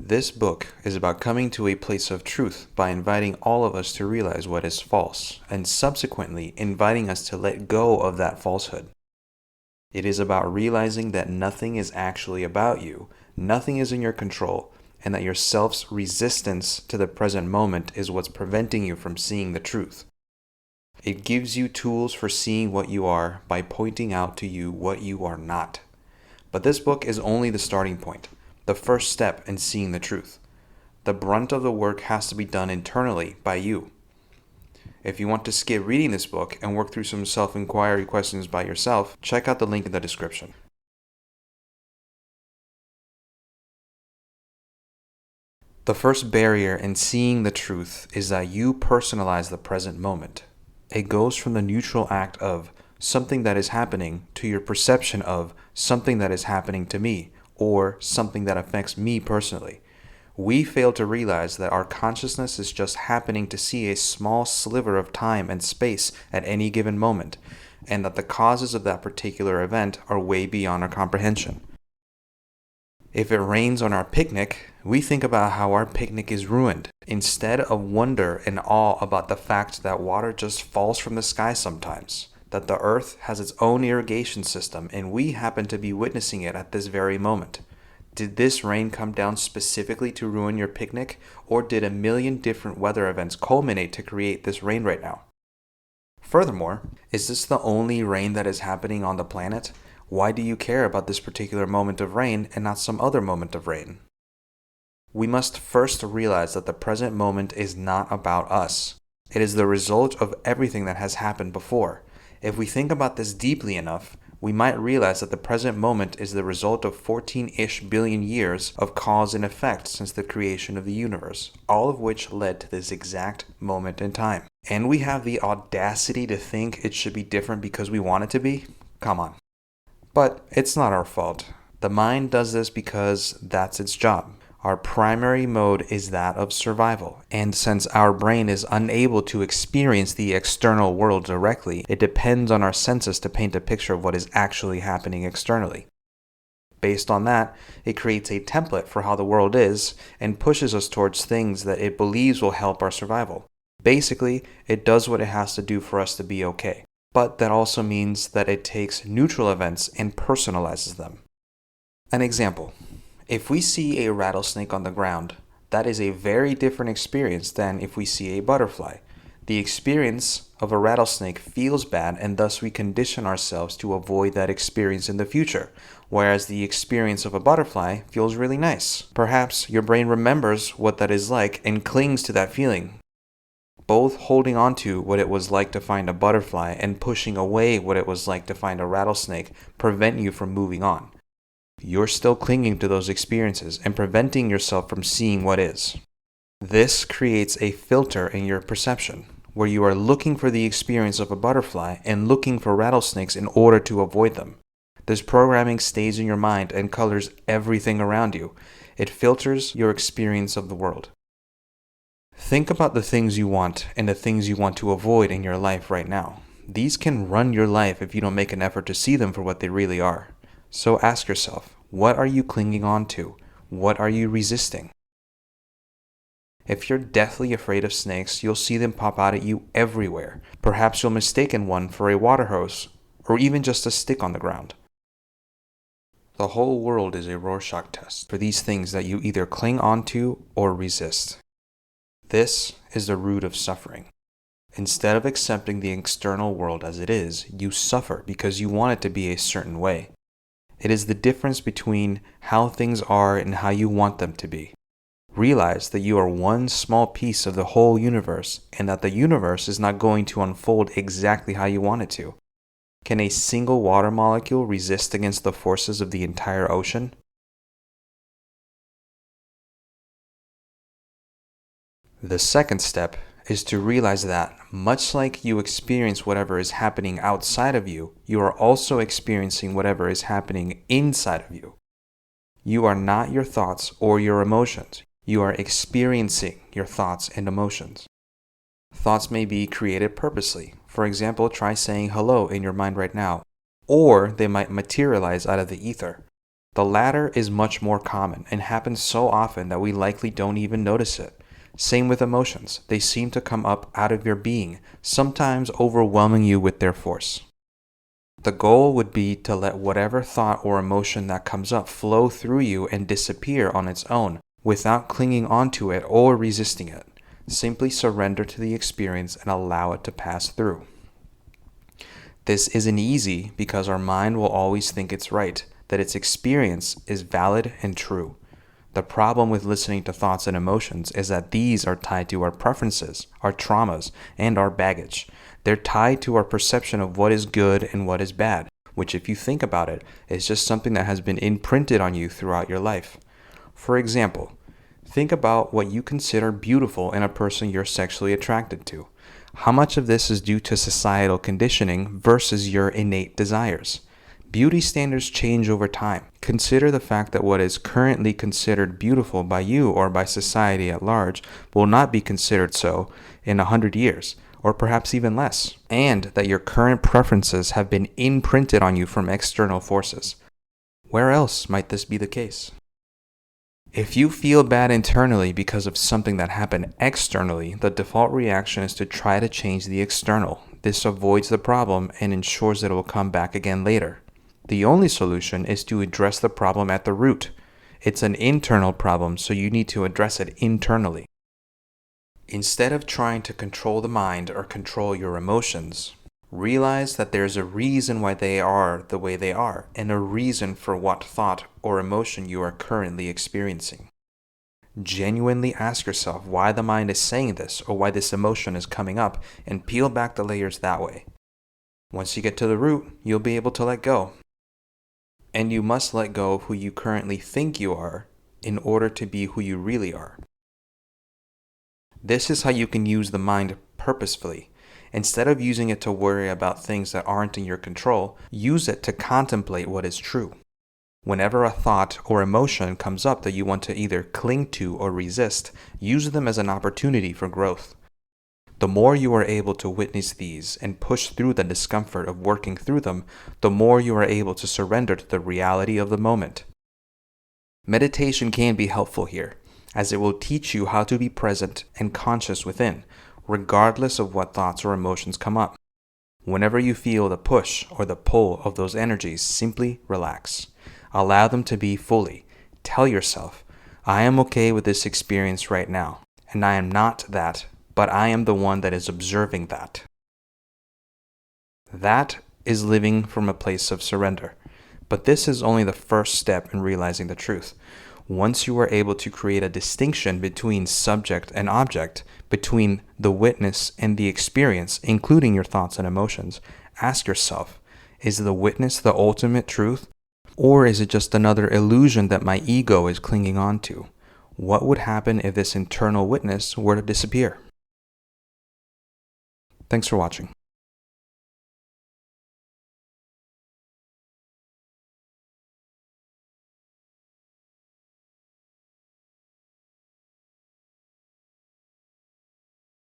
This book is about coming to a place of truth by inviting all of us to realize what is false, and subsequently inviting us to let go of that falsehood. It is about realizing that nothing is actually about you, nothing is in your control, and that your self's resistance to the present moment is what's preventing you from seeing the truth. It gives you tools for seeing what you are by pointing out to you what you are not. But this book is only the starting point, the first step in seeing the truth. The brunt of the work has to be done internally by you. If you want to skip reading this book and work through some self-inquiry questions by yourself, check out the link in the description. The first barrier in seeing the truth is that you personalize the present moment. It goes from the neutral act of something that is happening to your perception of something that is happening to me, or something that affects me personally. We fail to realize that our consciousness is just happening to see a small sliver of time and space at any given moment, and that the causes of that particular event are way beyond our comprehension. If it rains on our picnic, we think about how our picnic is ruined, instead of wonder and awe about the fact that water just falls from the sky sometimes, that the earth has its own irrigation system and we happen to be witnessing it at this very moment. Did this rain come down specifically to ruin your picnic, or did a million different weather events culminate to create this rain right now? Furthermore, is this the only rain that is happening on the planet? Why do you care about this particular moment of rain and not some other moment of rain? We must first realize that the present moment is not about us. It is the result of everything that has happened before. If we think about this deeply enough, we might realize that the present moment is the result of 14-ish billion years of cause and effect since the creation of the universe, all of which led to this exact moment in time. And we have the audacity to think it should be different because we want it to be? Come on. But it's not our fault. The mind does this because that's its job. Our primary mode is that of survival, and since our brain is unable to experience the external world directly, it depends on our senses to paint a picture of what is actually happening externally. Based on that, it creates a template for how the world is and pushes us towards things that it believes will help our survival. Basically, it does what it has to do for us to be okay. But that also means that it takes neutral events and personalizes them. An example. If we see a rattlesnake on the ground, that is a very different experience than if we see a butterfly. The experience of a rattlesnake feels bad, and thus we condition ourselves to avoid that experience in the future, whereas the experience of a butterfly feels really nice. Perhaps your brain remembers what that is like and clings to that feeling. Both holding on to what it was like to find a butterfly and pushing away what it was like to find a rattlesnake prevent you from moving on. You're still clinging to those experiences and preventing yourself from seeing what is. This creates a filter in your perception, where you are looking for the experience of a butterfly and looking for rattlesnakes in order to avoid them. This programming stays in your mind and colors everything around you. It filters your experience of the world. Think about the things you want and the things you want to avoid in your life right now. These can run your life if you don't make an effort to see them for what they really are. So ask yourself, what are you clinging on to? What are you resisting? If you're deathly afraid of snakes, you'll see them pop out at you everywhere. Perhaps you'll mistake one for a water hose, or even just a stick on the ground. The whole world is a Rorschach test for these things that you either cling onto or resist. This is the root of suffering. Instead of accepting the external world as it is, you suffer because you want it to be a certain way. It is the difference between how things are and how you want them to be. Realize that you are one small piece of the whole universe and that the universe is not going to unfold exactly how you want it to. Can a single water molecule resist against the forces of the entire ocean? The second step is to realize that, much like you experience whatever is happening outside of you, you are also experiencing whatever is happening inside of you. You are not your thoughts or your emotions. You are experiencing your thoughts and emotions. Thoughts may be created purposely. For example, try saying hello in your mind right now, or they might materialize out of the ether. The latter is much more common and happens so often that we likely don't even notice it. Same with emotions. They seem to come up out of your being, sometimes overwhelming you with their force. The goal would be to let whatever thought or emotion that comes up flow through you and disappear on its own, without clinging onto it or resisting it. Simply surrender to the experience and allow it to pass through. This isn't easy because our mind will always think it's right, that its experience is valid and true. The problem with listening to thoughts and emotions is that these are tied to our preferences, our traumas, and our baggage. They're tied to our perception of what is good and what is bad, which, if you think about it, is just something that has been imprinted on you throughout your life. For example, think about what you consider beautiful in a person you're sexually attracted to. How much of this is due to societal conditioning versus your innate desires? Beauty standards change over time. Consider the fact that what is currently considered beautiful by you or by society at large will not be considered so in 100 years, or perhaps even less, and that your current preferences have been imprinted on you from external forces. Where else might this be the case? If you feel bad internally because of something that happened externally, the default reaction is to try to change the external. This avoids the problem and ensures that it will come back again later. The only solution is to address the problem at the root. It's an internal problem, so you need to address it internally. Instead of trying to control the mind or control your emotions, realize that there's a reason why they are the way they are, and a reason for what thought or emotion you are currently experiencing. Genuinely ask yourself why the mind is saying this or why this emotion is coming up, and peel back the layers that way. Once you get to the root, you'll be able to let go. And you must let go of who you currently think you are in order to be who you really are. This is how you can use the mind purposefully. Instead of using it to worry about things that aren't in your control, use it to contemplate what is true. Whenever a thought or emotion comes up that you want to either cling to or resist, use them as an opportunity for growth. The more you are able to witness these and push through the discomfort of working through them, the more you are able to surrender to the reality of the moment. Meditation can be helpful here, as it will teach you how to be present and conscious within, regardless of what thoughts or emotions come up. Whenever you feel the push or the pull of those energies, simply relax. Allow them to be fully. Tell yourself, I am okay with this experience right now, and I am not that, but I am the one that is observing that. That is living from a place of surrender. But this is only the first step in realizing the truth. Once you are able to create a distinction between subject and object, between the witness and the experience, including your thoughts and emotions, ask yourself, is the witness the ultimate truth? Or is it just another illusion that my ego is clinging on to? What would happen if this internal witness were to disappear? Thanks for watching.